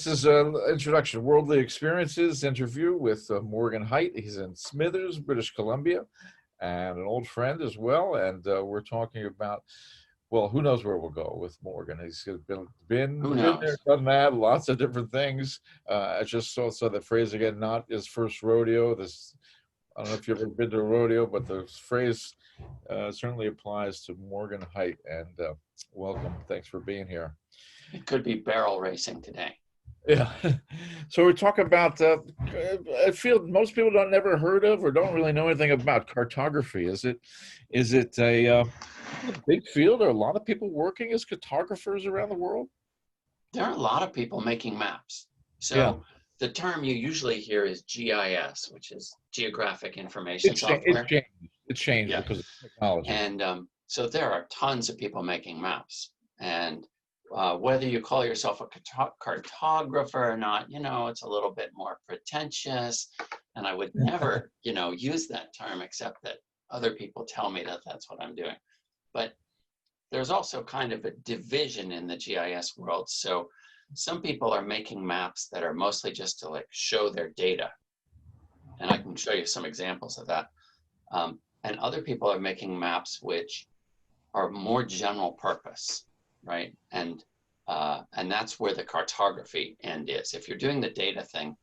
This is an introduction, Worldly Experiences interview with Morgan Hite. He's in Smithers, British Columbia, and an old friend as well. And we're talking about, well, who knows where we'll go with Morgan. He's been there, done that, lots of different things. I just saw the phrase again, not his first rodeo. This, I don't know if you've ever been to a rodeo, but the phrase certainly applies to Morgan Hite. And welcome. Thanks for being here. It could be barrel racing today. Yeah. So we're talking about a field most people don't never heard of or don't really know anything about, cartography. Is it a big field? Are a lot of people working as cartographers around the world? There are a lot of people making maps. So yeah. The term you usually hear is GIS, which is Geographic Information Software. It's changed because of technology. And so there are tons of people making maps. And whether you call yourself a cartographer or not, it's a little bit more pretentious. And I would never, use that term, except that other people tell me that that's what I'm doing. But there's also kind of a division in the GIS world. So some people are making maps that are mostly just to show their data. And I can show you some examples of that. And other people are making maps which are more general purpose. Right, and that's where the cartography end is. If you're doing the data thing,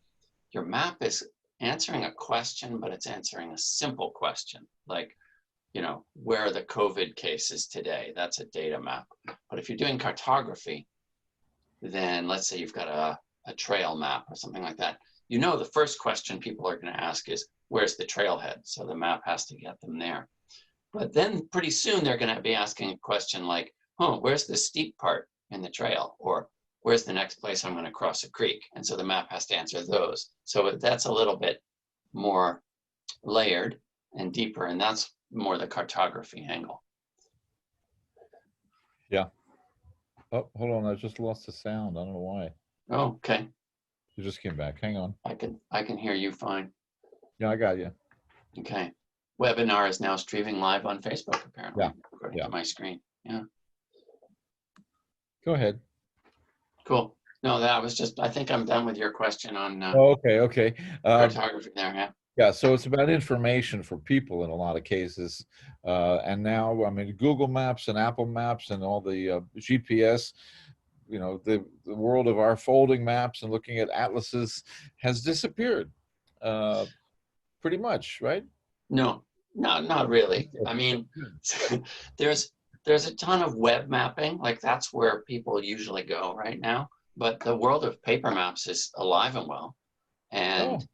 your map is answering a question, but it's answering a simple question, like, where are the COVID cases today? That's a data map. But if you're doing cartography, then let's say you've got a trail map or something like that. The first question people are going to ask is, where's the trailhead? So the map has to get them there. But then pretty soon they're going to be asking a question like, where's the steep part in the trail? Or where's the next place I'm going to cross a creek? And so the map has to answer those. So that's a little bit more layered and deeper, and that's more the cartography angle. Yeah. Oh, hold on. I just lost the sound. I don't know why. Oh, okay. You just came back. Hang on. I can hear you fine. Yeah, I got you. Okay. Webinar is now streaming live on Facebook, apparently, according to my screen. Yeah. Go ahead. Cool. No, that was just, I think I'm done with your question on okay. cartography there, yeah. Yeah, so it's about information for people in a lot of cases. And now, I mean, Google Maps and Apple Maps and all the GPS, the world of our folding maps and looking at atlases has disappeared pretty much, right? No, not really. I mean, there's a ton of web mapping, that's where people usually go right now. But the world of paper maps is alive and well. And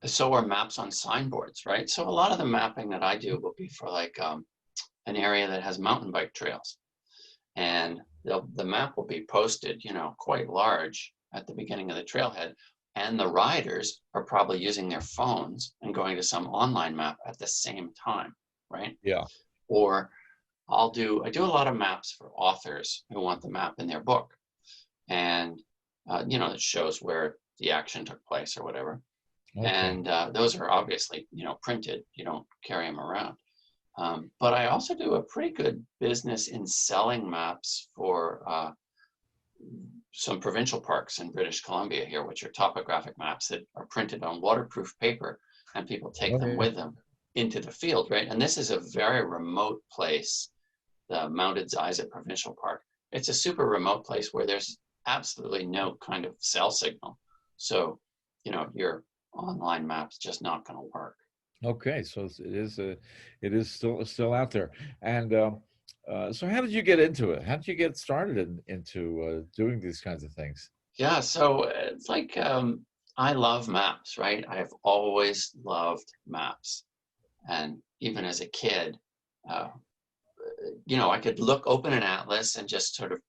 so are maps on signboards, right? So a lot of the mapping that I do will be for an area that has mountain bike trails. And the map will be posted, quite large at the beginning of the trailhead. And the riders are probably using their phones and going to some online map at the same time, right? Yeah. Or I do a lot of maps for authors who want the map in their book. And, it shows where the action took place or whatever. Okay. And those are obviously, printed. You don't carry them around. But I also do a pretty good business in selling maps for some provincial parks in British Columbia here, which are topographic maps that are printed on waterproof paper, and people take them with them into the field, right? And this is a very remote place, the Mounted Ziza Provincial Park. It's a super remote place where there's absolutely no kind of cell signal. So, your online map's just not going to work. Okay, so it is still out there. And so how did you get into it? How did you get started into doing these kinds of things? Yeah, so it's I love maps, right? I've always loved maps. And even as a kid, I could open an atlas and just sort of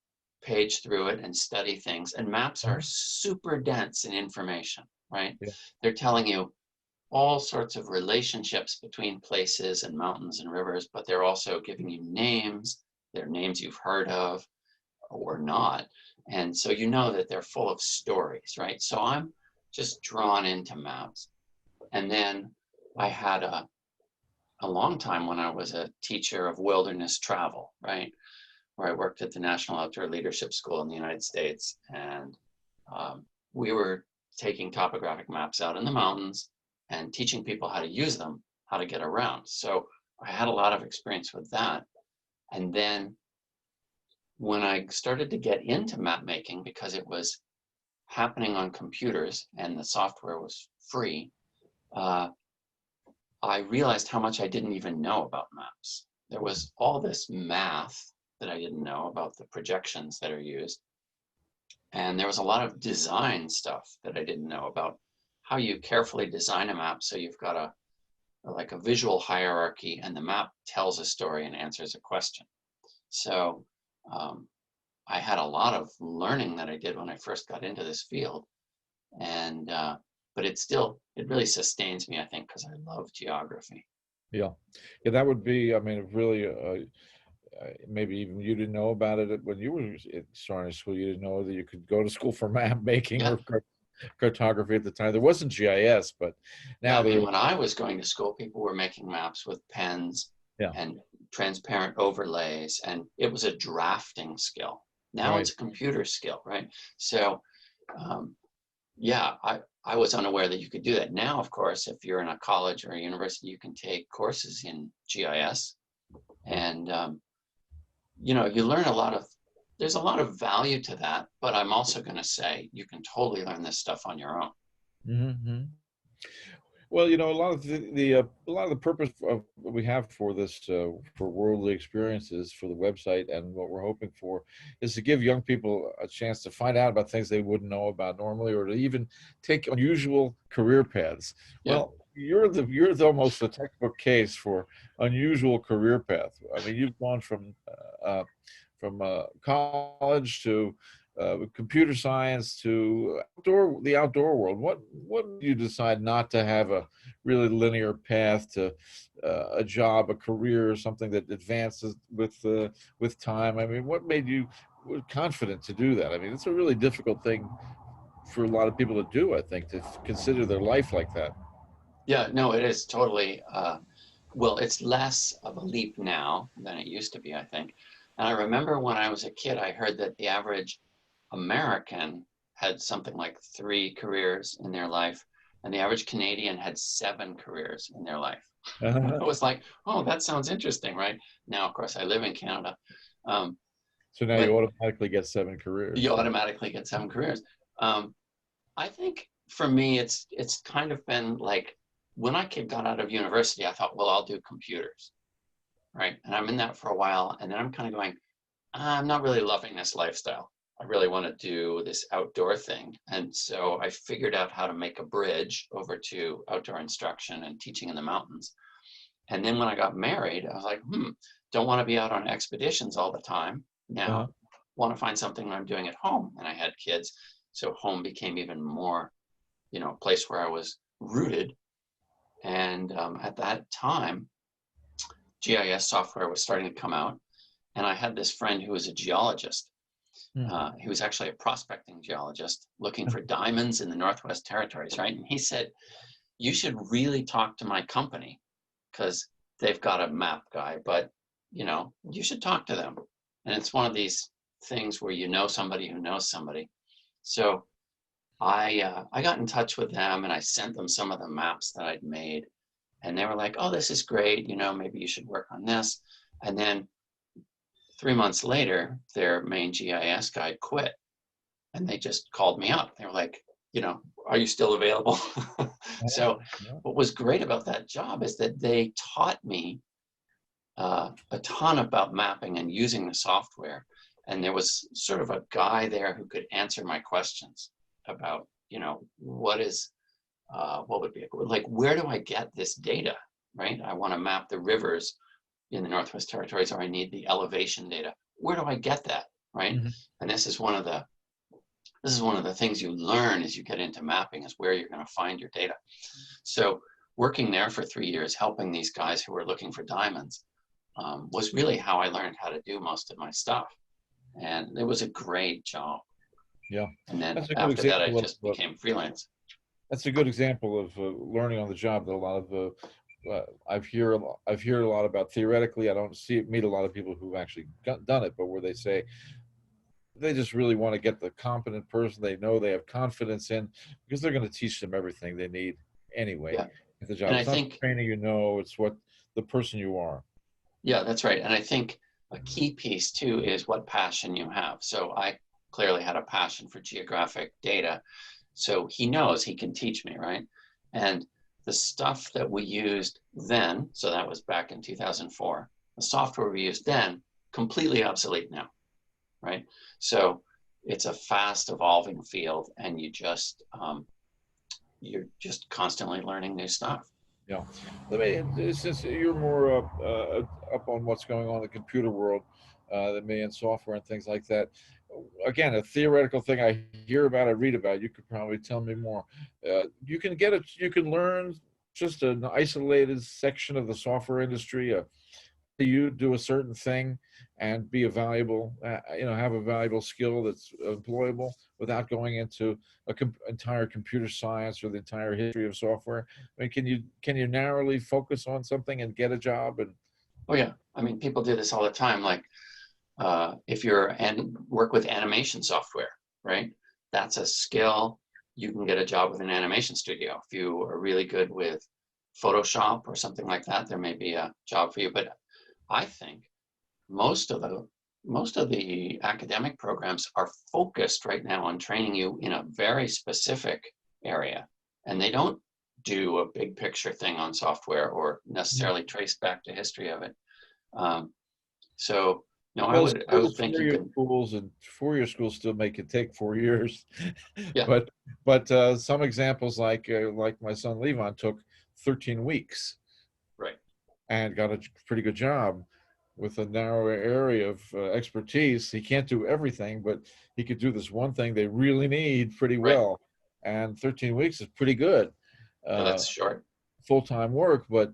page through it and study things. And maps are super dense in information, right? Yeah. They're telling you all sorts of relationships between places and mountains and rivers, but they're also giving you names. They're names you've heard of or not. And so that they're full of stories, right? So I'm just drawn into maps. And then I had a long time when I was a teacher of wilderness travel, right? where I worked at the National Outdoor Leadership School in the United States. And we were taking topographic maps out in the mountains and teaching people how to use them, how to get around. So I had a lot of experience with that. And then when I started to get into map making, because it was happening on computers and the software was free, I realized how much I didn't even know about maps. There was all this math that I didn't know about the projections that are used. And there was a lot of design stuff that I didn't know about how you carefully design a map so you've got like a visual hierarchy and the map tells a story and answers a question. So I had a lot of learning that I did when I first got into this field. And but it really sustains me, I think, because I love geography. Yeah, yeah, that would be, I mean, really, maybe even you didn't know about it when you were starting school. You didn't know that you could go to school for map making Yeah. or cartography at the time. There wasn't GIS, but now Yeah, I mean, there. when I was going to school, people were making maps with pens Yeah, and transparent overlays, and it was a drafting skill. Now right. it's a computer skill, right? So, yeah, I was unaware that you could do that. Now, of course, if you're in a college or a university, you can take courses in GIS, and you know, you learn there's a lot of value to that. But I'm also going to say you can totally learn this stuff on your own. Mm-hmm. Well, you know, a lot of the purpose of what we have for this for Worldly Experiences for the website, and what we're hoping for is to give young people a chance to find out about things they wouldn't know about normally, or to even take unusual career paths. Yeah. Well, you're almost the textbook case for unusual career path. I mean, you've gone from college to computer science to the outdoor world. What did you decide not to have a really linear path to a job, a career, something that advances with time? I mean, what made you confident to do that? I mean, it's a really difficult thing for a lot of people to do, I think, to consider their life like that. Yeah, no, it is totally. Well, it's less of a leap now than it used to be, I think. And I remember when I was a kid, I heard that the average American had something like 3 careers in their life, and the average Canadian had 7 careers in their life. I was like, oh, that sounds interesting, right? Now, of course, I live in Canada. So now you But automatically get 7 careers. you automatically get 7 careers. I think for me, it's kind of been like when I got out of university, I thought, well, I'll do computers, right? And I'm in that for a while, and then I'm kind of going, I'm not really loving this lifestyle. I really want to do this outdoor thing. And so I figured out how to make a bridge over to outdoor instruction and teaching in the mountains. And then when I got married, I was like, don't want to be out on expeditions all the time. Now, want to find something I'm doing at home. And I had kids. So home became even more, you know, a place where I was rooted. And at that time, GIS software was starting to come out. And I had this friend who was a geologist. He was actually a prospecting geologist looking for diamonds in the Northwest Territories, right? And he said, you should really talk to my company because they've got a map guy, but, you know, you should talk to them. And it's one of these things where you know somebody who knows somebody. So I got in touch with them and I sent them some of the maps that I'd made. And they were like, oh, this is great. You know, maybe you should work on this. And then 3 months later, their main GIS guy quit. And they just called me up. They were like, you know, are you still available? So what was great about that job is that they taught me a ton about mapping and using the software. And there was sort of a guy there who could answer my questions about, you know, what would be like, where do I get this data, right? I want to map the rivers in the Northwest Territories, or I need the elevation data. Where do I get that, right? And this is one of the things you learn as you get into mapping, is where you're going to find your data. So working there for 3 years, helping these guys who were looking for diamonds, was really how I learned how to do most of my stuff. And it was a great job. Yeah. And then That's a good after that, I example just became freelance. That's a good example of learning on the job that a lot of I've heard a lot about theoretically. I don't meet a lot of people who've actually done it, but where they say they just really want to get the competent person they know they have confidence in, because they're going to teach them everything they need anyway Yeah. at the And job. I It's not think, the training, it's what the person you are. yeah, that's right. And I think a key piece too is what passion you have. So I clearly had a passion for geographic data. So he knows he can teach me, right? And the stuff that we used then, so that was back in 2004, the software we used then, completely obsolete now, right? So it's a fast evolving field, and you're just constantly learning new stuff. Yeah. Since you're more up on what's going on in the computer world than me, and software and things like that. Again, a theoretical thing I hear about, I read about. You could probably tell me more. You can get it. You can learn just an isolated section of the software industry. You do a certain thing and be a valuable, have a valuable skill that's employable without going into entire computer science or the entire history of software. I mean, can you narrowly focus on something and get a job? And Oh yeah, I mean, people do this all the time. Like if you're and work with animation software, right? That's a skill. You can get a job with an animation studio. If you are really good with Photoshop or something like that, there may be a job for you. But I think most of the academic programs are focused right now on training you in a very specific area, and they don't do a big picture thing on software or necessarily trace back to history of it. Um, so no, I well, would I would those think you four-year can. schools and four-year schools still make it take 4 years, Yeah, but some examples like my son Levon took 13 weeks right, and got a pretty good job with a narrow area of expertise. He can't do everything, but he could do this one thing they really need pretty right. well. And 13 weeks is pretty good Yeah, uh, that's short. full-time work, but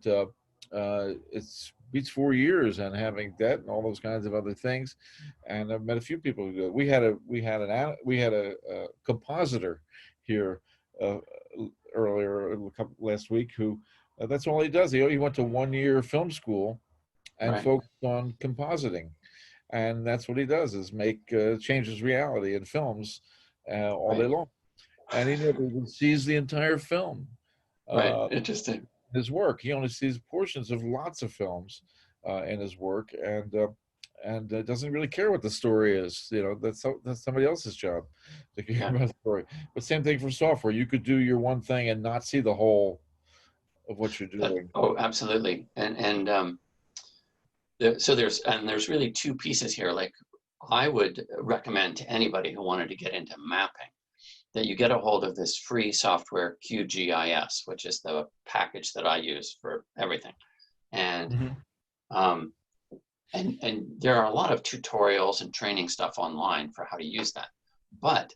it's beats 4 years and having debt and all those kinds of other things. And I've met a few people who do it. We had a compositor here uh, earlier last week who that's all he does. He went to 1 year film school and Right, focused on compositing, and that's what he does is make changes reality in films all day right, long, and he never even sees the entire film. right. uh, Interesting. his work, he only sees portions of lots of films in his work, and doesn't really care what the story is. That's somebody else's job to care Yeah, about the story. But same thing for software. You could do your one thing and not see the whole of what you're that. doing. Oh, absolutely. So there's really two pieces here. Like I would recommend to anybody who wanted to get into mapping that you get a hold of this free software QGIS, which is the package that I use for everything. And Mhm. um, and there are a lot of tutorials and training stuff online for how to use that. But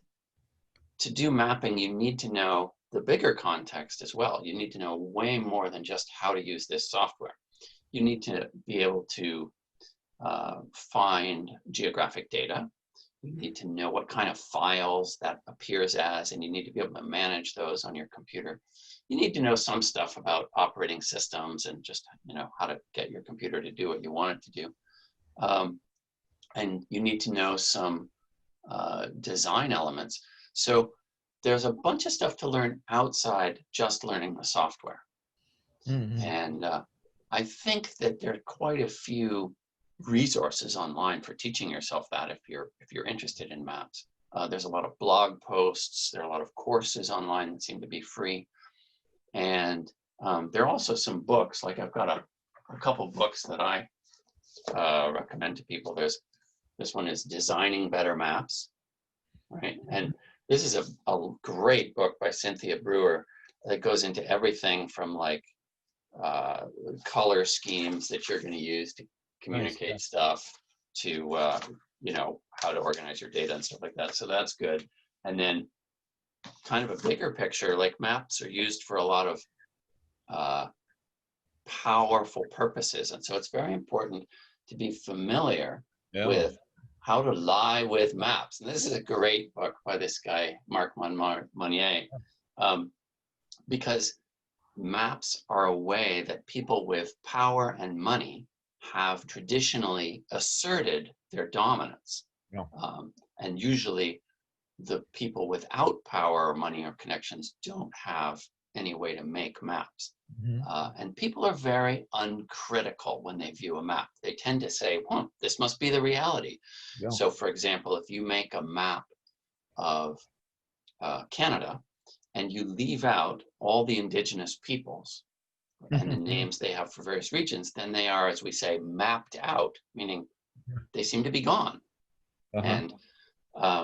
to do mapping, you need to know the bigger context as well. You need to know way more than just how to use this software. You need to be able to find geographic data. You need to know what kind of files that appears as, and you need to be able to manage those on your computer. You need to know some stuff about operating systems and just how to get your computer to do what you want it to do. Um, and you need to know some design elements. So there's a bunch of stuff to learn outside just learning the software. Mhm. And I think that there are quite a few resources online for teaching yourself that if you're interested in maps. There's a lot of blog posts. There are a lot of courses online that seem to be free. And there are also some books. Like I've got a couple books that I recommend to people. This one is Designing Better Maps, right? And this is a great book by Cynthia Brewer that goes into everything from like uh, color schemes that you're going to use to Nice. Yeah. communicate stuff to how to organize your data and stuff like that. So that's good. And then kind of a bigger picture, like maps are used for a lot of uh, powerful purposes, and so it's very important to be familiar Yeah. with how to lie with maps. And this is a great book by this guy Mark Monnier, because maps are a way that people with power and money have traditionally asserted their dominance. Yeah. And usually the people without power or money or connections don't have any way to make maps. Mhm. And people are very uncritical when they view a map. They tend to say, well, this must be the reality. Yeah. So for example, if you make a map of Canada and you leave out all the indigenous peoples and the names they have for various regions, then they are, as we say, mapped out, meaning they seem to be gone. Uh-huh. And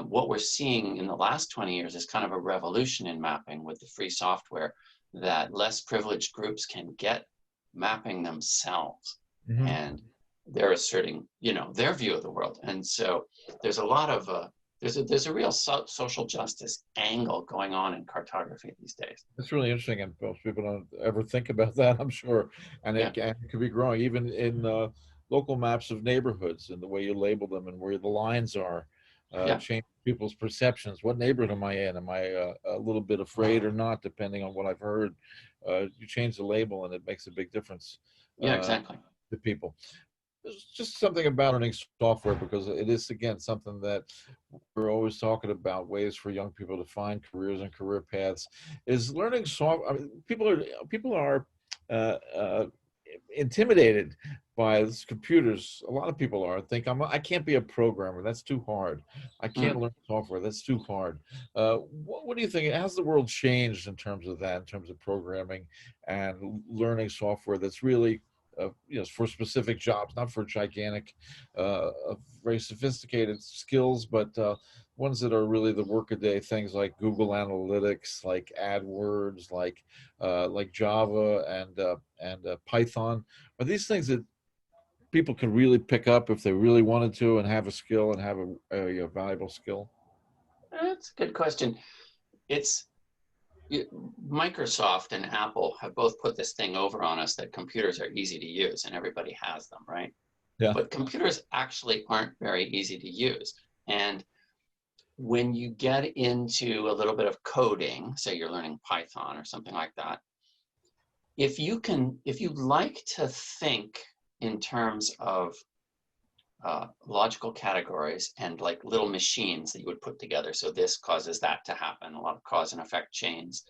what we're seeing in the last 20 years is kind of a revolution in mapping with the free software that less privileged groups can get mapping themselves. Mhm. And they're asserting, their view of the world. And so there's a lot of, there's a real social justice angle going on in cartography these days. It's really interesting, and most people don't ever think about that, I'm sure. And Yeah, it could be growing even in local maps of neighborhoods and the way you label them and where the lines are, yeah, change people's perceptions. What neighborhood am I in? Am I a little bit afraid or not, depending on what I've heard? You change the label, and it makes a big difference yeah, uh, exactly. to people. There's just something about learning software, because it is, again, something that we're always talking about, ways for young people to find careers and career paths. Is learning software. I mean, people are uh, uh, intimidated by these computers. A lot of people are, think I can't be a programmer. That's too hard. I can't Mm. learn software. That's too hard. What do you think? Has the world changed in terms of that, in terms of programming and learning software that's really for specific jobs, not for gigantic, very sophisticated skills, but ones that are really the workaday things like Google Analytics, like AdWords, like Java and Python. Are these things that people can really pick up if they really wanted to and have a skill and have a valuable skill? That's a good question. It's Microsoft and Apple have both put this thing over on us that computers are easy to use and everybody has them, right? Yeah. But computers actually aren't very easy to use. And when you get into a little bit of coding, say you're learning Python or something like that, if you like to think in terms of logical categories and like little machines that you would put together, so this causes that to happen, a lot of cause and effect chains,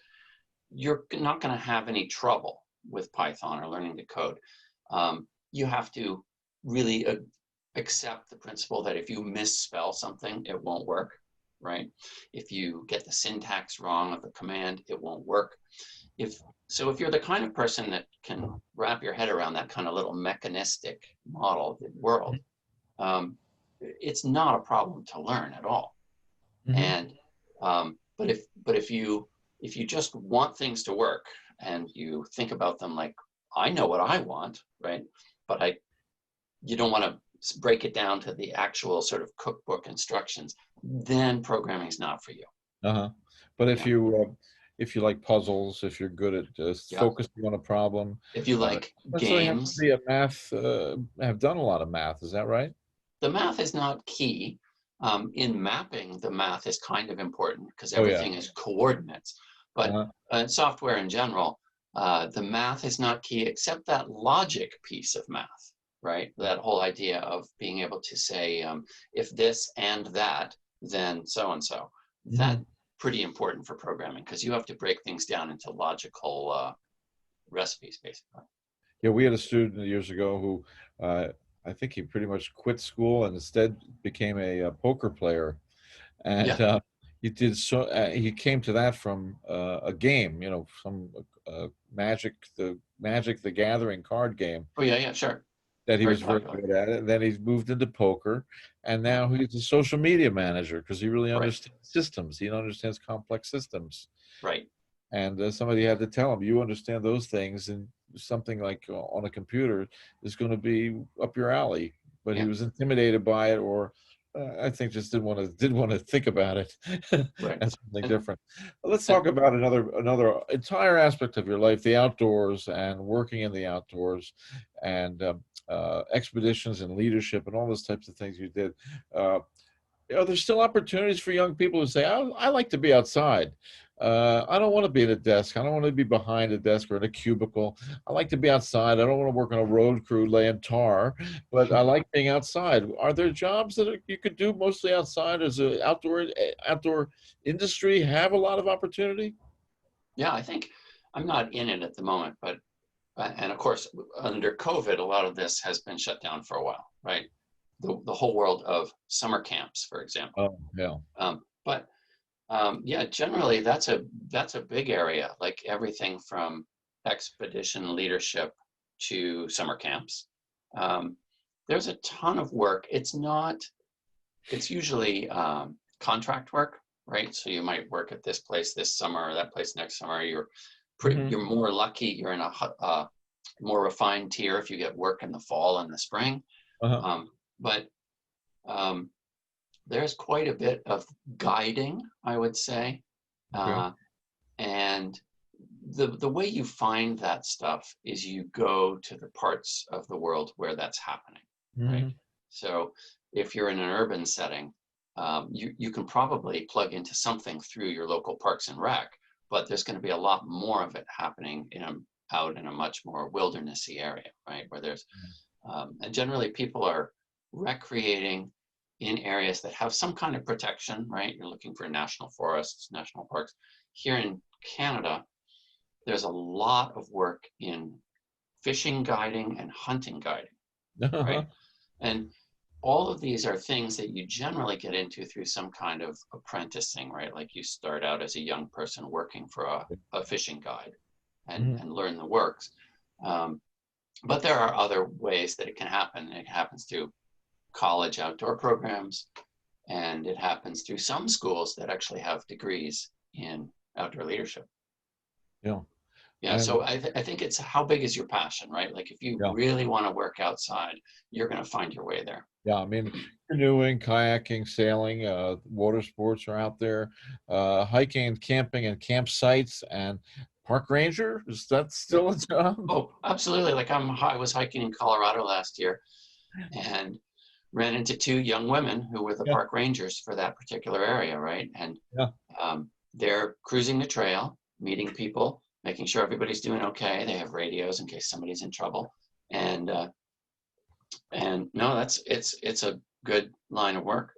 you're not going to have any trouble with Python or learning to code. You have to really accept the principle that if you misspell something, it won't work, right? If you get the syntax wrong of the command, it won't work. If you're the kind of person that can wrap your head around that kind of little mechanistic model of the world, it's not a problem to learn at all. Mm-hmm. And but if you just want things to work and you think about them like, I know what I want, right? But you don't want to break it down to the actual sort of cookbook instructions, then programming is not for you. Uh-huh. But Yeah, if you like puzzles, if you're good at just yeah. focusing on a problem, If you uh, like necessarily have to games, be a math, have done a lot of math. Is that right? the math is not key. In mapping, the math is kind of important because Oh yeah. everything is coordinates. But Uh-huh. software in general, the math is not key except that logic piece of math, right? That whole idea of being able to say, if this and that, then so and so. That's Mhm. pretty important for programming because you have to break things down into logical recipes, basically. Yeah, we had a student years ago who I think he pretty much quit school and instead became a poker player. And Yeah. he came to that from a game, some Magic the Gathering card game Oh, yeah, yeah, sure. that he Very was very popular. good at. And then he's moved into poker, and Yeah, now he's a social media manager because he really right, understands systems. He understands complex systems. right. And somebody had to tell him, you understand those things, and something like on a computer is going to be up your alley. But he Yeah, was intimidated by it, or I think just didn't want to think about it right. as something And, different. Let's and talk about another entire aspect of your life, the outdoors and working in the outdoors, and expeditions and leadership and all those types of things you did. Are there still opportunities for young people who say, I like to be outside? I don't want to be at a desk. I don't want to be behind a desk or in a cubicle. I like to be outside. I don't want to work on a road crew laying tar, but I like being outside. Are there jobs that you could do mostly outside? As an outdoor industry have a lot of opportunity? Yeah, I think I'm not in it at the moment, but and of course, under COVID, a lot of this has been shut down for a while, right? The whole world of summer camps, for example. Oh, yeah. But yeah, generally that's a big area, like everything from expedition leadership to summer camps. Um, there's a ton of work. It's usually contract work, right? So you might work at this place this summer or that place next summer. Hmm. You're more lucky. You're in a more refined tier if you get work in the fall and the spring. Uh-huh. But um, there's quite a bit of guiding, I would say. Okay. Uh, and the way you find that stuff is you go to the parts of the world where that's happening, right? Hmm. So if you're in an urban setting, you can probably plug into something through your local parks and rec, but there's going to be a lot more of it happening out in a much more wildernessy area, right? Where there's and generally people are recreating in areas that have some kind of protection, right? You're looking for national forests, national parks. Here in Canada, there's a lot of work in fishing guiding and hunting guiding, Uh-huh. right? And all of these are things that you generally get into through some kind of apprenticing, right? Like you start out as a young person working for a fishing guide Hmm. and learn the works. Um, but there are other ways that it can happen. It happens through college outdoor programs, and it happens through some schools that actually have degrees in outdoor leadership. Yeah. Yeah, And so I think it's how big is your passion, right? Like if you yeah. really want to work outside, you're going to find your way there. Yeah, I mean, canoeing, kayaking, sailing, water sports are out there. Hiking and camping and campsites and park ranger, is that Yeah. still a job? Oh, absolutely. Like I was hiking in Colorado last year and ran into two young women who were the Yeah, park rangers for that particular area, right? And yeah, they're cruising the trail, meeting people, making sure everybody's doing okay. They have radios in case somebody's in trouble, and no, it's a good line of work.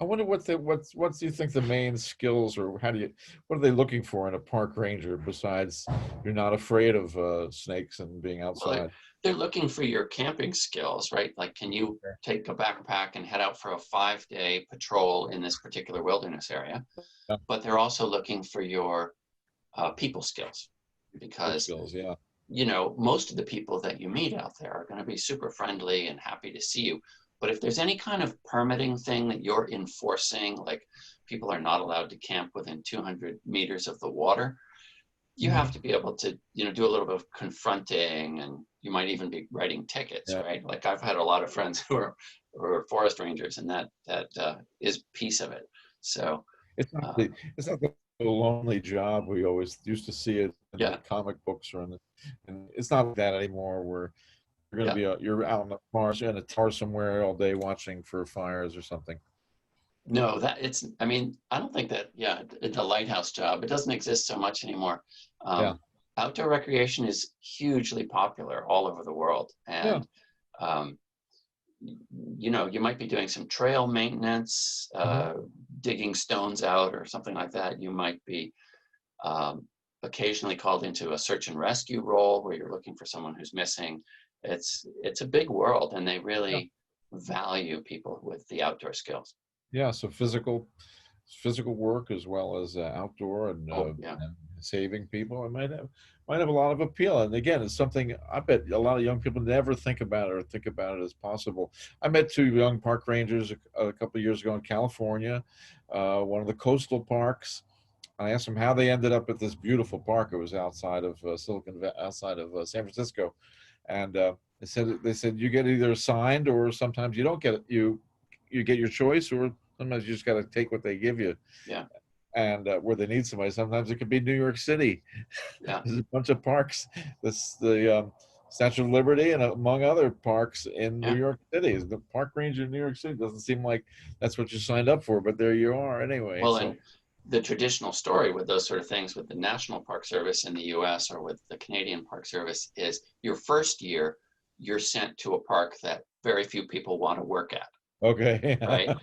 I wonder what do you think the main skills, or what are they looking for in a park ranger besides you're not afraid of snakes and being Well, outside? they're looking for your camping skills, right? Like, can you Okay. take a backpack and head out for a 5-day patrol in this particular wilderness area? Yeah, But they're also looking for your people skills people because skills, yeah. most of the people that you meet out there are going to be super friendly and happy to see you. But if there's any kind of permitting thing that you're enforcing, like people are not allowed to camp within 200 meters of the water, you Hmm. have to be able to, do a little bit of confronting, and you might even be writing tickets, Yeah, right? Like I've had a lot of friends who are forest rangers, and that is piece of it. So uh, it's not the lonely job we always used to see it in the yeah, comic books or and it's not like that anymore. Where you're going to yeah. be you're out in the forest in a tower somewhere all day watching for fires or something. No, that it's, I mean, I don't think that, yeah, the lighthouse job, it doesn't exist so much anymore. Yeah, Outdoor recreation is hugely popular all over the world. yeah, And, um, you might be doing some trail maintenance, uh-huh. digging stones out or something like that. You might be um, occasionally called into a search and rescue role where you're looking for someone who's missing. It's a big world, and they Yeah, really value people with the outdoor skills. yeah. So physical work as well as outdoor Oh, yeah. and saving people. It might have a lot of appeal. And again, it's something I bet a lot of young people never think about it or think about it as possible. I met two young park rangers a couple of years ago in California, one of the coastal parks. I asked them how they ended up at this beautiful park. It was outside of outside of San Francisco, and they said you get either assigned or sometimes you don't get it. You get your choice, or sometimes you just got to take what they give you. Yeah, And where they need somebody, sometimes it could be New York City. yeah, There's a bunch of parks. The Statue of Liberty and among other parks in New yeah. York City. The park ranger in New York City doesn't seem like that's what you signed up for, but there you are anyway. Well, and So the traditional story with those sort of things with the National Park Service in the US or with the Canadian Park Service is your first year, you're sent to a park that very few people want to work at, Okay. right?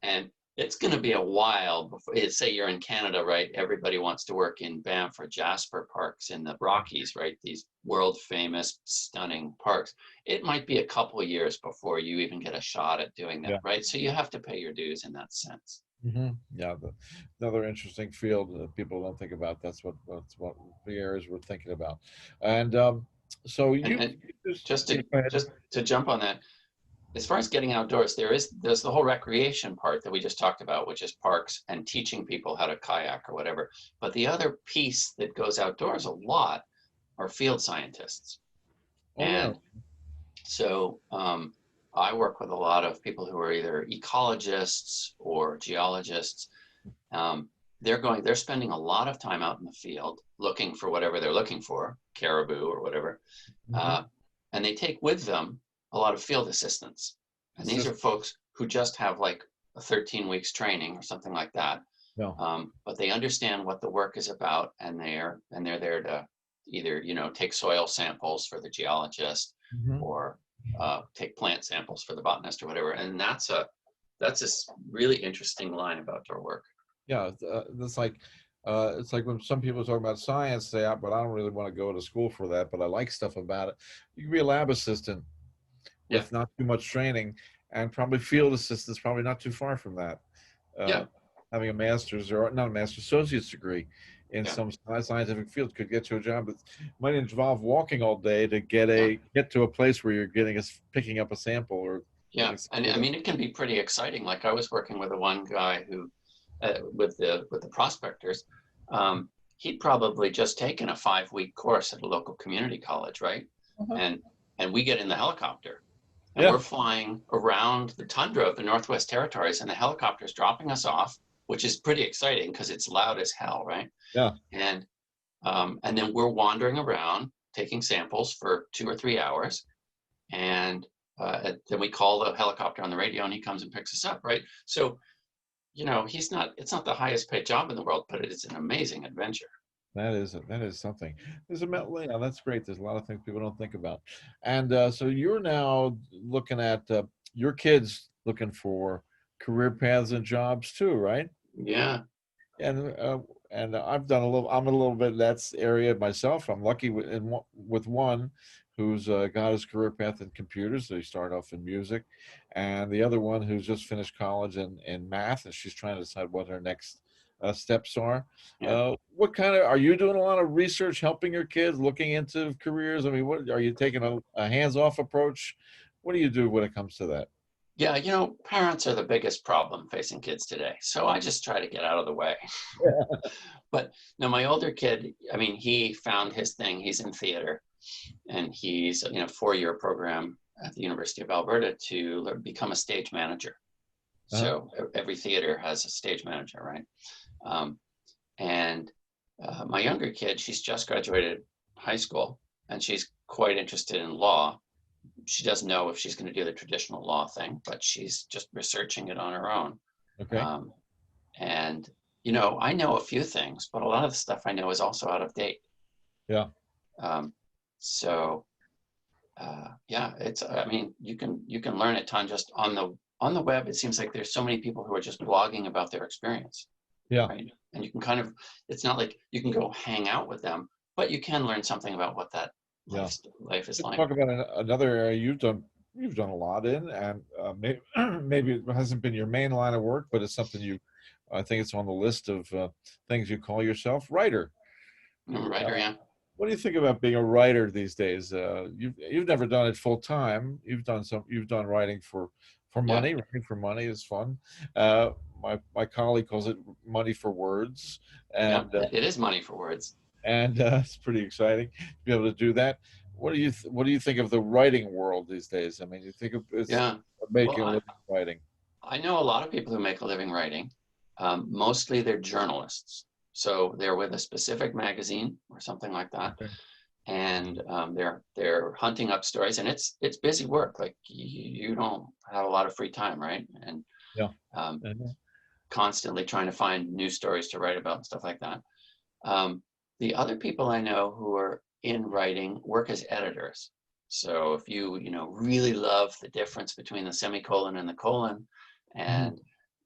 And it's going to be a while before, say you're in Canada, right? Everybody wants to work in Banff or Jasper parks in the Rockies, right? These world famous, stunning parks. It might be a couple of years before you even get a shot at doing that, Yeah. right? So you have to pay your dues in that sense. Yeah, another interesting field that people don't think about. That's what the areas we're thinking about. And so And just you to go ahead. just to jump on that, as far as getting outdoors, there's the whole recreation part that we just talked about, which is parks and teaching people how to kayak or whatever. But the other piece that goes outdoors a lot are field scientists. Oh yeah. And so I work with a lot of people who are either ecologists or geologists. They're spending a lot of time out in the field looking for whatever they're looking for, caribou or whatever. Mhm. And they take with them a lot of field assistants. And It's these just are folks who just have like a 13 weeks training or something like that. no. But they understand what the work is about, and they're there to either take soil samples for the geologist Mhm. or take plant samples for the botanist or whatever. And that's a really interesting line of outdoor work. Yeah, it's like when some people talk about science, say, but I don't really want to go to school for that, but I like stuff about it. You can be a lab assistant Yeah, with not too much training, and probably field assistants probably not too far from that. yeah, Uh, Having a master's or not a master's, associate's degree in yeah, some scientific field could get you a job that might involve walking all day to yeah. get to a place where you're picking up a sample or Yeah, getting some and I data. mean it can be pretty exciting. Like I was working with the one guy who, with the prospectors, he'd probably just taken a 5-week course at a local community college, right? Uh-huh. And we get in the helicopter, and Yeah, we're flying around the tundra of the Northwest Territories, and the helicopter's dropping us off, which is pretty exciting because it's loud as hell, right? yeah. And then we're wandering around taking samples for 2 or 3 hours, and then we call the helicopter on the radio and he comes and picks us up, right? So it's not the highest paid job in the world, but it is an amazing adventure. That is something. Yeah, that's great. There's a lot of things people don't think about. And so you're now looking at your kids looking for career paths and jobs too, right? Yeah, And I've done a little. I'm a little bit in that area myself. I'm lucky with one who's got his career path in computers. So he started off in music, and the other one who's just finished college in math, and she's trying to decide what her next steps are. yeah. What kind of are you doing? A lot of research, helping your kids, looking into careers. I mean, what are you taking a hands-off approach? What do you do when it comes to that? Yeah, parents are the biggest problem facing kids today. So I just try to get out of the way. But now my older kid, I mean, he found his thing. He's in theater, and he's 4-year program at the University of Alberta to become a stage manager. Uh-huh. So every theater has a stage manager, right? Um, and my younger kid, she's just graduated high school, and she's quite interested in law. She doesn't know if she's going to do the traditional law thing, but she's just researching it on her own. Okay. Um, and I know a few things, but a lot of the stuff I know is also out of date. Yeah. Um, so yeah, it's. I mean, you can learn a ton just on the web. It seems like there's so many people who are just blogging about their experience, Yeah. right? And you can kind of. It's not like you can go hang out with them, but you can learn something about what that Yeah. life is Let's like. talk about another area you've done a lot in, and maybe maybe it hasn't been your main line of work, but it's something I think it's on the list of things you call yourself, writer. Writer, yeah, What do you think about being a writer these days? You've never done it full time. You've done writing for yeah, money. Writing for money is fun. Uh, my colleague calls it money for words, yeah. and It is money for words. it's pretty exciting to be able to do that. What do you think of the writing world these days? I mean, you think of it's Yeah. Well, making a living writing. I know a lot of people who make a living writing. Mostly they're journalists. So they're with a specific magazine or something like that. Okay. And they're hunting up stories, and it's busy work. Like you don't have a lot of free time, right? And Yeah. um, Mhm. constantly trying to find new stories to write about and stuff like that. The other people I know who are in writing work as editors. So if you really love the difference between the semicolon and the colon, and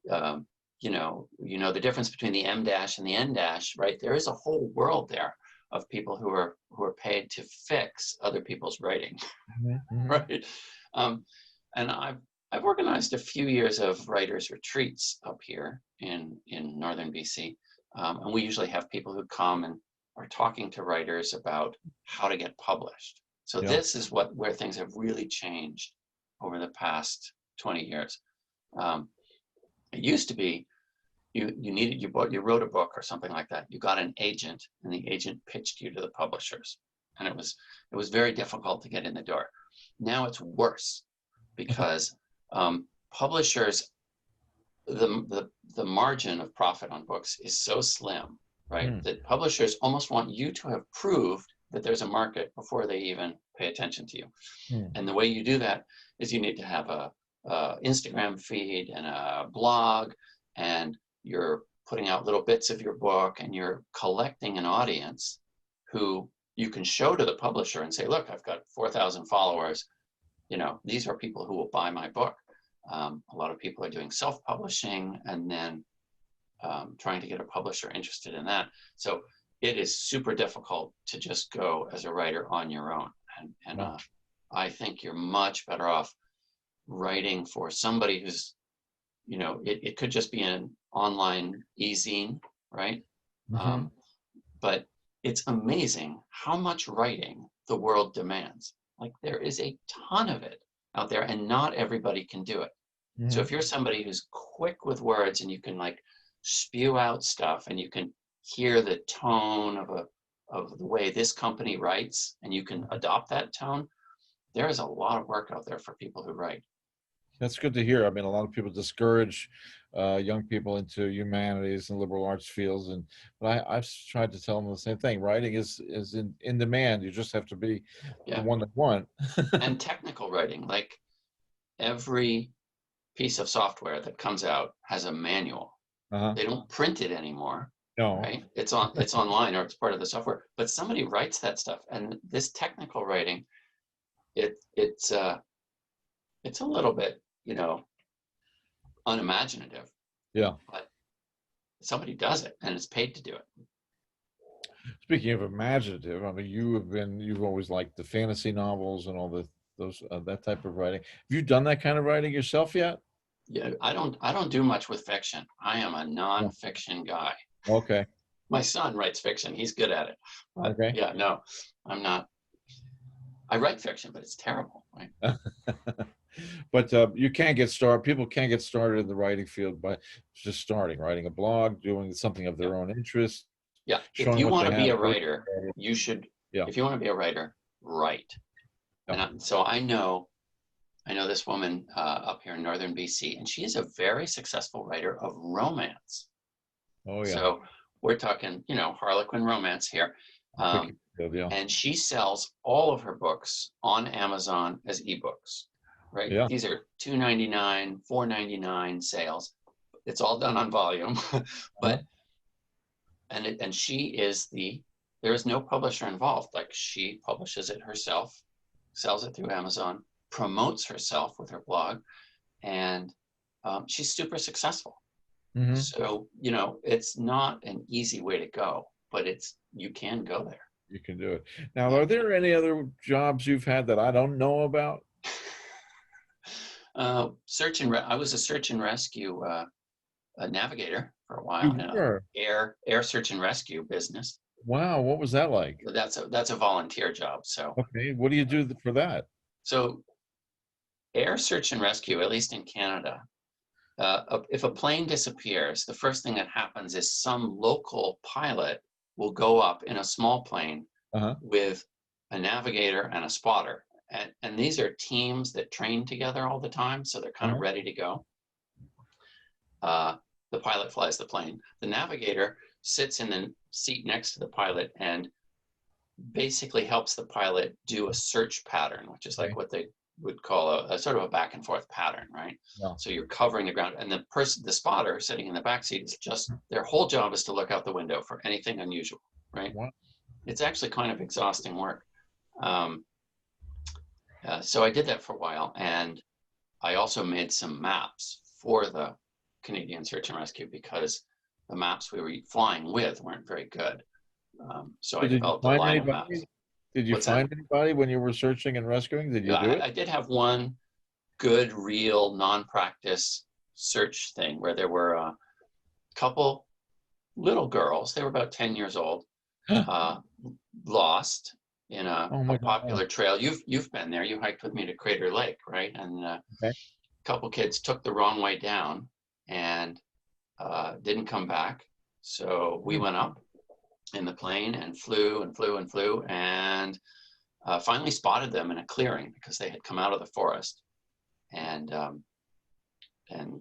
the difference between the M dash and the N dash, right? There is a whole world there of people who are paid to fix other people's writing, right? And I've organized a few years of writers' retreats up here in northern BC, and we usually have people who come and are talking to writers about how to get published. So this is where things have really changed over the past 20 years. It used to be you wrote a book or something like that. You got an agent, and the agent pitched you to the publishers, and it was very difficult to get in the door. Now it's worse because publishers, the margin of profit on books is so slim, right? That publishers almost want you to have proved that there's a market before they even pay attention to you. And the way you do that is you need to have a Instagram feed and a blog, and you're putting out little bits of your book, and you're collecting an audience who you can show to the publisher and say, look, I've got 4,000 followers. These are people who will buy my book. A lot of people are doing self-publishing and then trying to get a publisher interested in that. So it is super difficult to just go as a writer on your own. And I think you're much better off writing for somebody who's, it could just be an online e-zine, right? But it's amazing how much writing the world demands. Like, there is a ton of it out there, and not everybody can do it. So if you're somebody who's quick with words, and you can spew out stuff, and you can hear the tone of the way this company writes, and you can adopt that tone, there is a lot of work out there for people who write. That's good to hear. I mean, a lot of people discourage young people into humanities and liberal arts fields, but I've tried to tell them the same thing. Writing is in demand. You just have to be the one that won. And technical writing, like every piece of software that comes out has a manual. They don't print it anymore. No. Right? It's online, or it's part of the software. But somebody writes that stuff, and this technical writing, it's a little bit, unimaginative. Yeah. But somebody does it, and it's paid to do it. Speaking of imaginative, I mean, you've always liked the fantasy novels and all those that type of writing. Have you done that kind of writing yourself yet? Yeah, I don't do much with fiction. I am a non-fiction guy. Okay. My son writes fiction. He's good at it. But okay. Yeah, no, I'm not. I write fiction, but it's terrible, right? But you can't get started. People can't get started in the writing field by just writing a blog, doing something of their own interest. Yeah, if you want to be a writer, you should. Yeah. If you want to be a writer, write. Yeah. And so I know this woman up here in northern BC, and she is a very successful writer of romance. Oh yeah. So we're talking, Harlequin romance here. And she sells all of her books on Amazon as ebooks, right? Yeah. These are $2.99, $4.99 sales. It's all done on volume, but and she is there is no publisher involved. Like, she publishes it herself, sells it through Amazon, promotes herself with her blog, and she's super successful. So, it's not an easy way to go, but you can go there. You can do it. Now, are there any other jobs you've had that I don't know about? I was a search and rescue navigator for a while in an air search and rescue business. Wow, what was that like? That's a volunteer job. So okay, what do you do for that? So air search and rescue, at least in Canada, if a plane disappears, the first thing that happens is some local pilot will go up in a small plane with a navigator and a spotter. And these are teams that train together all the time, so they're kind of ready to go. The pilot flies the plane. The navigator sits in the seat next to the pilot and basically helps the pilot do a search pattern, which is like what they would call a sort of a back and forth pattern, right? Yeah. So you're covering the ground, and the spotter sitting in the back seat is just, their whole job is to look out the window for anything unusual, right? Wow. It's actually kind of exhausting work. So I did that for a while, and I also made some maps for the Canadian Search and Rescue because the maps we were flying with weren't very good. So I Did you developed a find line of anybody? maps. Did you What's that? find anybody when you were searching and rescuing? Did you Yeah, do it? I did have one good, real, non-practice search thing where there were a couple little girls. They were about 10 years old, lost in Oh a my God. popular trail. You've been there. You hiked with me to Crater Lake, right? And a Okay. couple kids took the wrong way down and didn't come back. So we went up in the plane and flew and flew and flew, and finally spotted them in a clearing because they had come out of the forest. And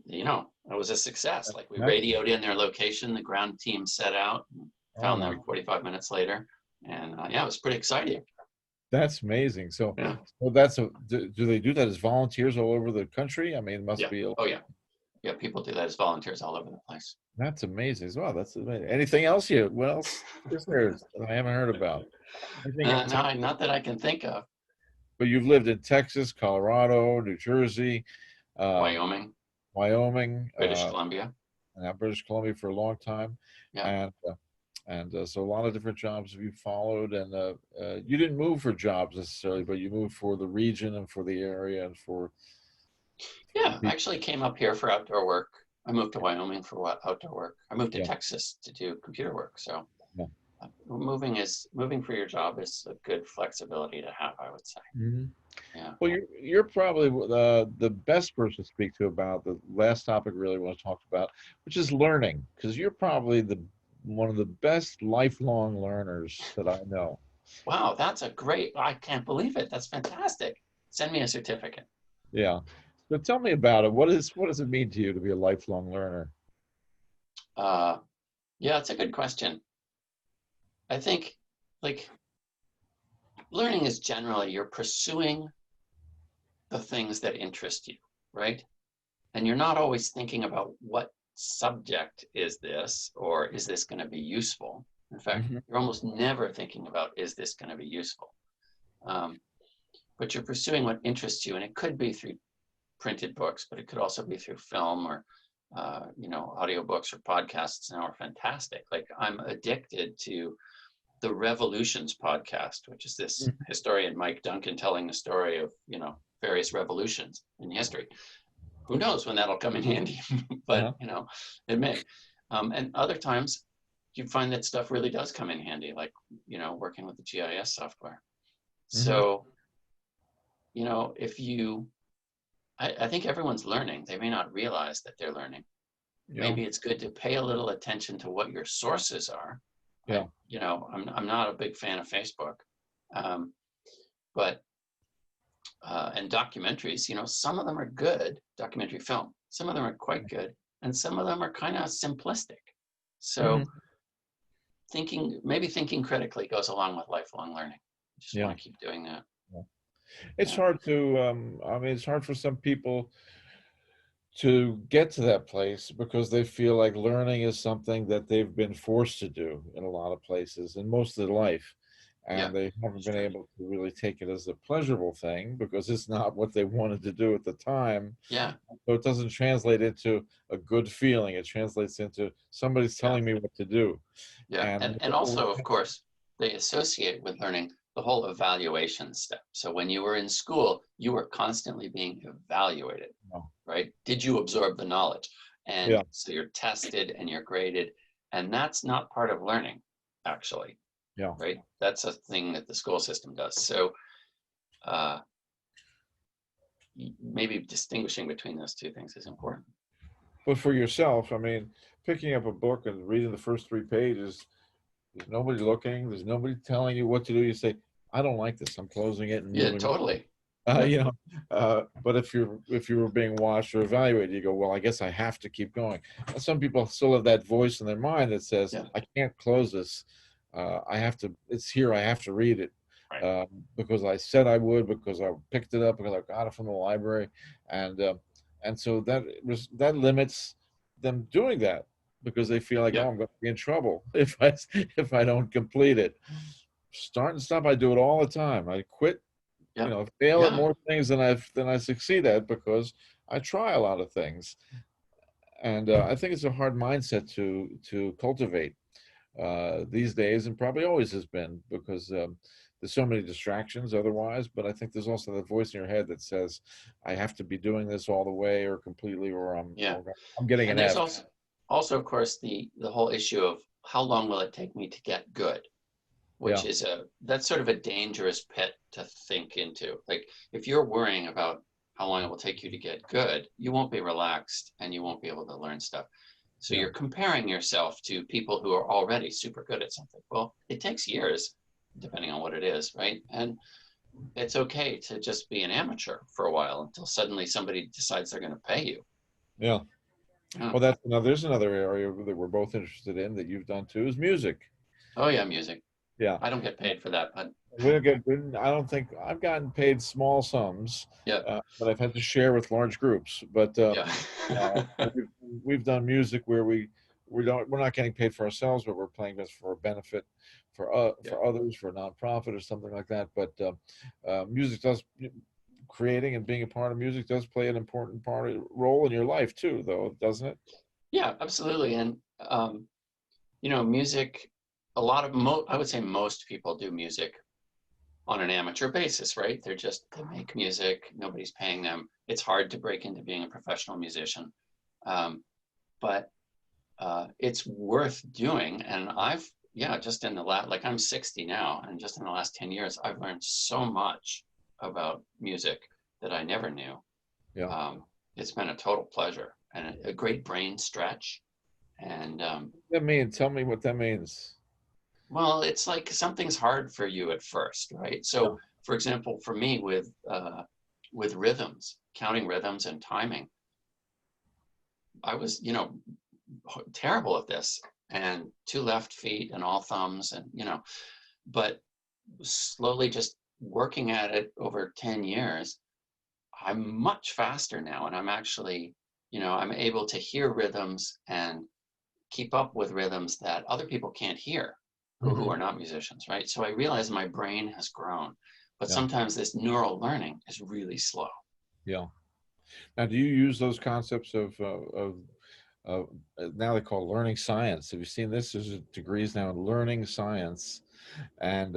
you know, it was a success. Like, we That's, radioed in their location, the ground team set out and oh found my, them 45 minutes later. And yeah, it was pretty exciting. that's amazing. So, Yeah. well, that's a, do they do that as volunteers all over the country? I mean, it must Yeah. be, Oh yeah. Yeah. People do that as volunteers all over the place. that's amazing as well. That's amazing. Anything else you, what else is there that I haven't heard about? Anything, No, not that I can think of. but you've lived in Texas, Colorado, New Jersey, um, Wyoming, Wyoming, British Columbia. and British Columbia for a long time, Yeah. and so a lot of different jobs have you followed, and you didn't move for jobs necessarily, but you moved for the region and for the area and for Yeah. I people. actually came up here for outdoor work. I moved to Wyoming for outdoor work. I moved to Yeah, Texas to do computer work. So yeah. moving for your job is a good flexibility to have, I would say. Mhm. Yeah. Well, you're probably the best person to speak to about the last topic we really want to talk about, which is learning, because you're probably the one of the best lifelong learners that I know. Wow, I can't believe it. That's fantastic. Send me a certificate. Yeah. So tell me about it. What does it mean to you to be a lifelong learner? Uh, yeah, it's a good question. I think, like, learning is generally you're pursuing the things that interest you, right? And you're not always thinking about what subject is this, or is this going to be useful? In fact, Hmm. you're almost never thinking about, is this going to be useful? But you're pursuing what interests you, and it could be through printed books, but it could also be through film or you know, audiobooks or podcasts now are fantastic. Like, I'm addicted to the Revolutions podcast, which is this historian Mike Duncan telling the story of, you know, various revolutions in history. Who knows when that'll come in handy, but Uh-huh. you know, it may. And other times you find that stuff really does come in handy, like, you know, working with the GIS software. Hmm. So, you know, I think everyone's learning. They may not realize that they're learning. Yeah. Maybe it's good to pay a little attention to what your sources are. Yeah. You know, I'm not a big fan of Facebook, but and documentaries. You know, some of them are good, documentary film. Some of them are quite good, and some of them are kind of simplistic. So Hmm. maybe thinking critically goes along with lifelong learning. I just Yeah. want to keep doing that. Yeah. It's Yeah, hard to, I mean, it's hard for some people to get to that place because they feel like learning is something that they've been forced to do in a lot of places and most of their life. yeah, And they haven't it's been true. able to really take it as a pleasurable thing because it's not what they wanted to do at the time. Yeah, So it doesn't translate into a good feeling. It translates into somebody's yeah. telling me what to do. Yeah, And and also, of course, they associate with learning the whole evaluation step. So when you were in school, you were constantly being evaluated, right? Did you absorb the knowledge? yeah, And so you're tested and you're graded, and that's not part of learning, actually, yeah. right? That's a thing that the school system does. So uh, maybe distinguishing between those two things is important. But for yourself, I mean, picking up a book and reading the first 3 pages, there's nobody looking, there's nobody telling you what to do. You say, I don't like this. I'm closing it and Yeah, moving on. totally. Yeah, You know, but if you were being watched or evaluated, you go, well, I guess I have to keep going. And some people still have that voice in their mind that says, yeah, I can't close this. I have to, it's here, I have to read it. Right. because I said I would, because I picked it up, because I got it from the library, and so that limits them doing that because they feel like, oh, Yeah. I'm going to be in trouble if I don't complete it. Start and stop. I do it all the time. I quit, Yeah. fail at Yeah. more things than I succeed at because I try a lot of things, and I think it's a hard mindset to cultivate these days, and probably always has been, because there's so many distractions otherwise. But I think there's also the voice in your head that says, I have to be doing this all the way or completely, or Yeah. I'm getting And an there's F. also of course the whole issue of how long will it take me to get good, which Yeah, is that's sort of a dangerous pit to think into. Like if you're worrying about how long it will take you to get good, you won't be relaxed and you won't be able to learn stuff. So yeah, you're comparing yourself to people who are already super good at something. Well, it takes years, depending on what it is, right? And it's okay to just be an amateur for a while until suddenly somebody decides they're going to pay you. yeah. Yeah. Well, there's another area that we're both interested in that you've done too, is music. Oh yeah, music. Yeah. I don't get paid for that, but I don't think I've gotten paid small sums, yeah, but I've had to share with large groups. But yeah, we've, we've done music where we're not getting paid for ourselves, but we're playing this for a benefit yeah, for others, for a nonprofit or something like that. But music does creating and being a part of music does play an important role in your life too, though, doesn't it? yeah, absolutely. And music. A lot of I would say most people do music on an amateur basis, right? They make music. Nobody's paying them. It's hard to break into being a professional musician, but it's worth doing. And just in the last, like I'm 60 now, and just in the last 10 years, I've learned so much about music that I never knew. Yeah. Um, it's been a total pleasure and a great brain stretch. And That means, tell me what that means. well, it's like something's hard for you at first, right? Yeah. So, for example, for me with rhythms, counting rhythms and timing, I was, terrible at this, and two left feet and all thumbs, and but slowly just working at it over 10 years, I'm much faster now, and I'm actually, I'm able to hear rhythms and keep up with rhythms that other people can't hear who Hmm. are not musicians, right? So I realize my brain has grown, but Yeah. sometimes this neural learning is really slow. Yeah. Now, do you use those concepts of now they call it learning science? Have you seen this? There's degrees now in learning science, and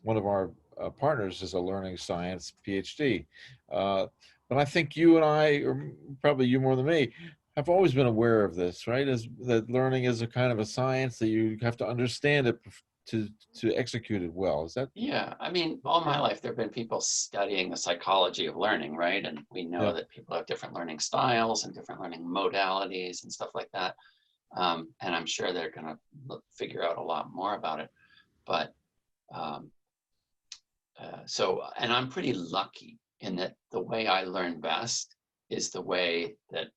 one of our partners is a learning science PhD. Uh, but I think you and I, or probably you more than me, have always been aware of this, right? As that learning is a kind of a science that you have to understand it to to execute it well. Is that? Yeah, I mean, all my life there have been people studying the psychology of learning, right? And we Yeah. know that people have different learning styles and different learning modalities and stuff like that. And I'm sure they're going to figure out a lot more about it. But um, and I'm pretty lucky in that the way I learn best is the way that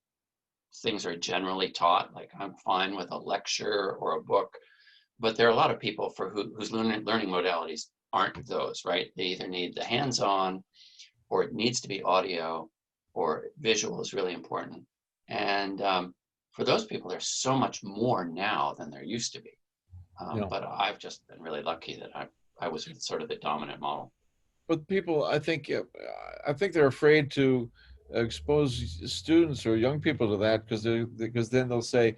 things are generally taught. Like I'm fine with a lecture or a book, but there are a lot of people for whose learning modalities aren't those, right? They either need the hands-on, or it needs to be audio, or visual is really important. And for those people, there's so much more now than there used to be. Yeah. But I've just been really lucky that I was sort of the dominant model. But people, I think they're afraid to expose students or young people to that because then they'll say,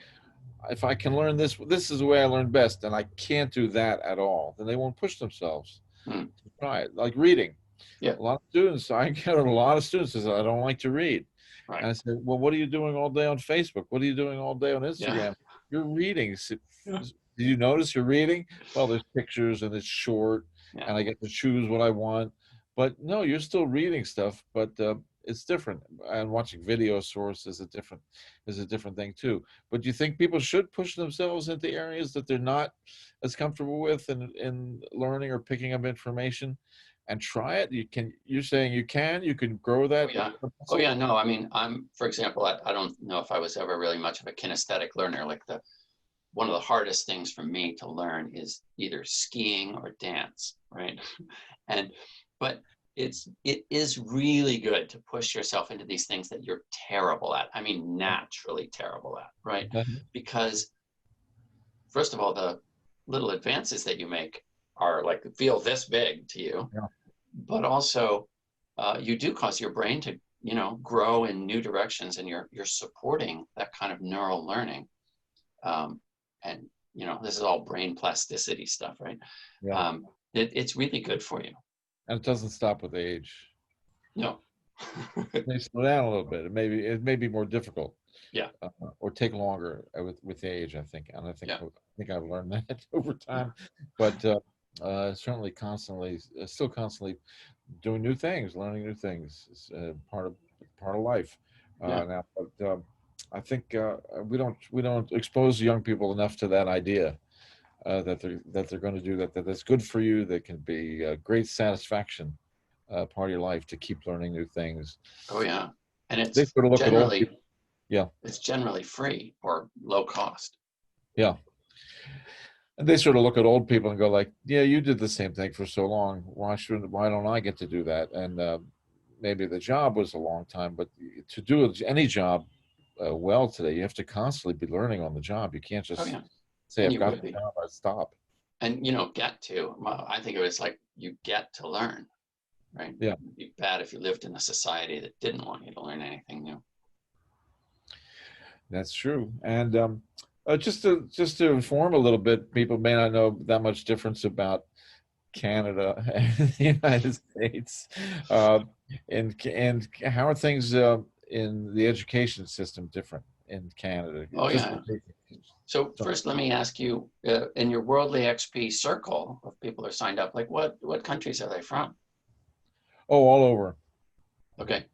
if I can learn this, this is the way I learn best, and I can't do that at all, then they won't push themselves Hmm. to try it. Like reading, Yeah, a lot of students, I get a lot of students that say, I don't like to read. right. And I said, well, what are you doing all day on Facebook? What are you doing all day on Yeah, Instagram? You're reading. yeah, Do you notice you're reading? Well, there's pictures and it's short yeah, and I get to choose what I want. But no, you're still reading stuff, but it's different. And watching video source is a different thing too. But do you think people should push themselves into areas that they're not as comfortable with in learning or picking up information and try it? You're saying you can grow oh that yeah, oh muscle? yeah. No, I mean, for example, I don't know if I was ever really much of a kinesthetic learner. Like one of the hardest things for me to learn is either skiing or dance, right? And but it is really good to push yourself into these things that you're terrible at. I mean, naturally terrible at, right? Because first of all, the little advances that you make are like feel this big to you, Yeah. but also you do cause your brain to grow in new directions, and you're supporting that kind of neural learning. And this is all brain plasticity stuff, right? Yeah. It's really good for you. And it doesn't stop with age. No. It may slow down a little bit. It may be more difficult. Yeah. Or take longer with age, I think. And I think Yeah. I've learned that over time. But certainly still constantly doing new things, learning new things is part of life. Yeah. Now, but I think we don't expose young people enough to that idea that they're going to do that's good for you. That can be great satisfaction part of your life to keep learning new things. Oh yeah. And They sort of look at old people. Yeah. It's generally free or low cost. Yeah. And they sort of look at old people and go like, yeah, you did the same thing for so long. Why don't I get to do that? And maybe the job was a long time, but to do any job well today, you have to constantly be learning on the job. You can't just say, I've got the job, I stop. And I think it was like you get to learn, right? Yeah. It'd be bad if you lived in a society that didn't want you to learn anything new. That's true. And just to inform a little bit, people may not know that much difference about Canada and the United States. And how are things in the education system different in Canada? Oh yeah. So first, let me ask you, in your WorldlyXP circle of people who are signed up, like what countries are they from? Oh, all over. Okay.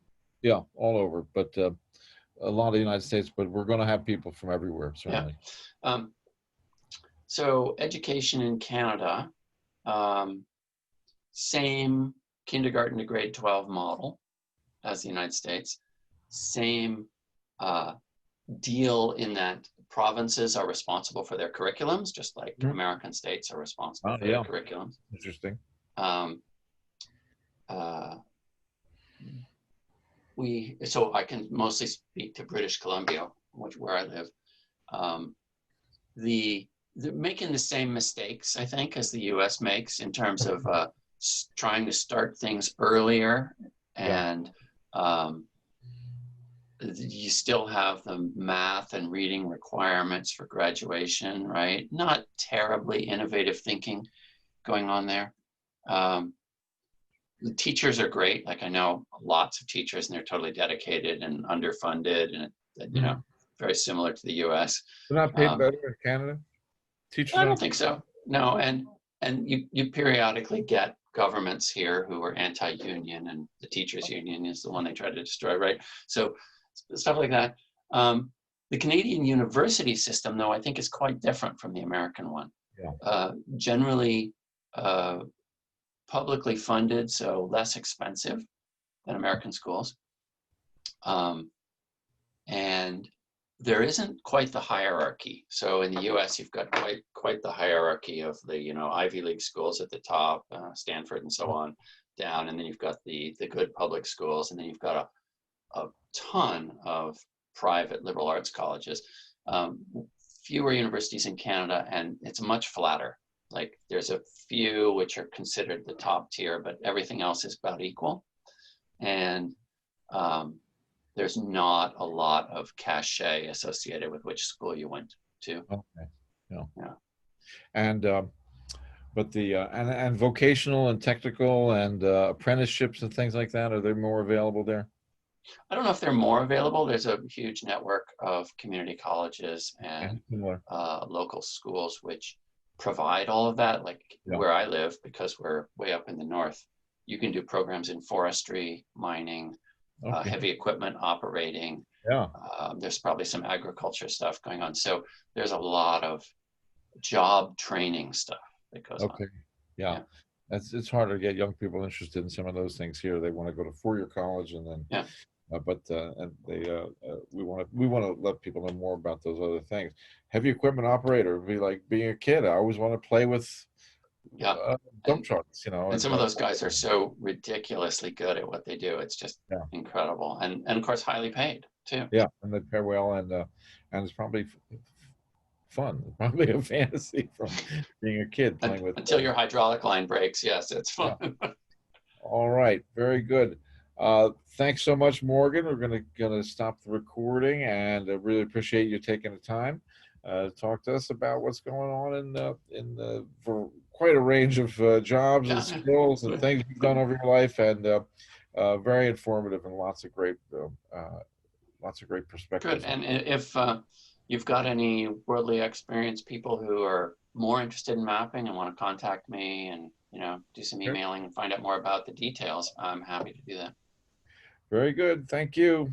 Yeah, all over. But a lot of the United States, but we're going to have people from everywhere, certainly. Yeah. So education in Canada, same kindergarten to grade 12 model as the United States, same deal in that provinces are responsible for their curriculums, just like American states are responsible for their curriculums. Interesting. So I can mostly speak to British Columbia, where I live. They're making the same mistakes, I think, as the U.S. makes in terms of trying to start things earlier, and you still have the math and reading requirements for graduation, right? Not terribly innovative thinking going on there. The teachers are great. Like I know lots of teachers, and they're totally dedicated and underfunded, and very similar to the U.S. They're not paid better in Canada? Teachers? I don't think so. No, and you periodically get governments here who are anti-union, and the teachers' union is the one they try to destroy, right? So stuff like that. The Canadian university system, though, I think is quite different from the American one. Yeah. Generally publicly funded, so less expensive than American schools. And there isn't quite the hierarchy. So in the US, you've got quite the hierarchy of the Ivy League schools at the top, Stanford and so on, down, and then you've got the good public schools, and then you've got a ton of private liberal arts colleges. Fewer universities in Canada, and it's much flatter. Like there's a few which are considered the top tier, but everything else is about equal. And there's not a lot of cachet associated with which school you went to. Okay. Yeah. And but the and vocational and technical and apprenticeships and things like that, are they more available there? I don't know if they're more available. There's a huge network of community colleges and local schools which provide all of that. Like where I live, because we're way up in the north, you can do programs in forestry, mining, heavy equipment operating. There's probably some agriculture stuff going on. So there's a lot of job training stuff that goes on. Yeah. It's harder to get young people interested in some of those things here. They want to go to four-year college and then and we want to let people know more about those other things. Heavy equipment operator would be like being a kid. I always want to play with Yeah. dump And trucks, you know, and and some of those guys are so ridiculously good at what they do. It's just yeah, incredible. And of course highly paid too. yeah, and they pay well, and it's probably fun, probably a fantasy from being a kid playing with. Until your hydraulic line breaks, yes, it's Yeah. fun. All right, very good. Thanks so much, Morgan. We're gonna stop the recording, and I really appreciate you taking the time to talk to us about what's going on for quite a range of jobs and Yeah. skills and things you've done over your life, and very informative and lots of great Good. perspectives on. And if you've got any worldly experienced people who are more interested in mapping and want to contact me and, do some Okay. emailing and find out more about the details, I'm happy to do that. Very good. Thank you.